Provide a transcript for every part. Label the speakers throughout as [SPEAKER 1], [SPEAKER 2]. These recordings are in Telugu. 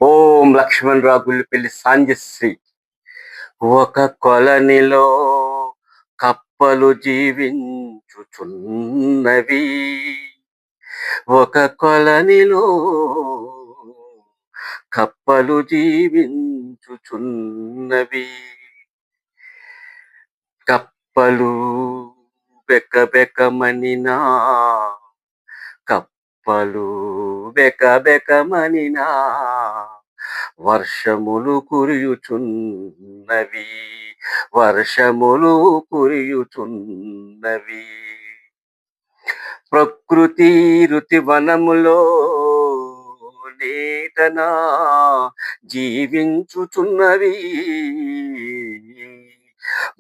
[SPEAKER 1] ఓం లక్ష్మణ్ రావు గుల్లిపల్లి సాంజశ్రీ. ఒక కొలనిలో కప్పలు జీవించుచున్నవి. ఒక కొలనిలో కప్పలు జీవించుచున్నవి. కప్పలు బెకబెకమనినా, కప్పలు బెకబెకమనినా, వర్షములు కురియుచున్నవి, వర్షములు కురియుచున్నవి. ప్రకృతి ఋతువనములో నీటనా జీవించుచున్నవి,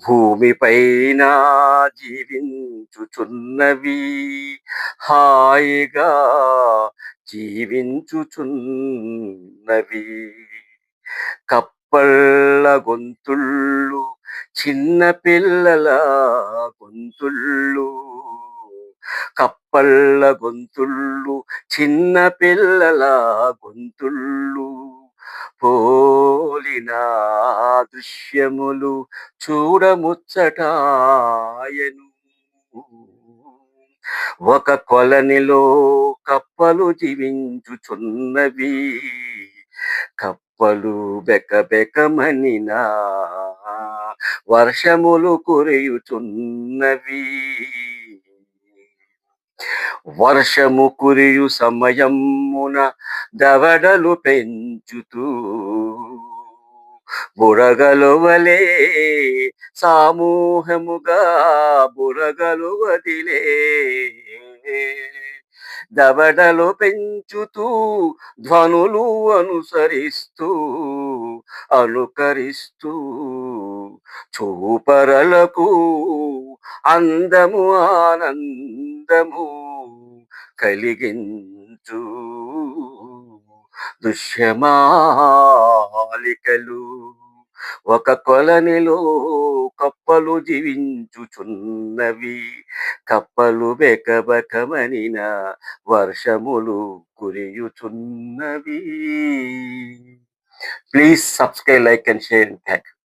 [SPEAKER 1] భూమిపైన జీవించుచున్నవి, హాయిగా జీవించుచున్నవి. కప్పళ్ళ గొంతుళ్ళు చిన్న పిల్లల గొంతుళ్ళు, కప్పళ్ళ గొంతుళ్ళు చిన్న పిల్లల గొంతుళ్ళు, పోలిన దృశ్యములు చూడముచ్చటాయను. ఒక కొలనిలో కప్పలు జీవించుచున్నవి, కప్పలు బెకబెకమనినా, వర్షములు కురియుచున్నవి. వర్షము కురియు సమయమున దవడలు పెంచుతూ, బుడగలు వలె సామూహముగా బుడగలు వదిలే, దవడలు పెంచుతూ ధ్వనులు అనుసరిస్తూ అనుకరిస్తూ, చూపరలకు అందము ఆనందము కలిగించు దృశ్యమాలికలు. ఒక కొలనిలో కప్పలు జీవించుచున్నవి, కప్పలు బెకబెకమనిన, వర్షములు కురియుచున్నవి. Please subscribe, like and share. Thank you.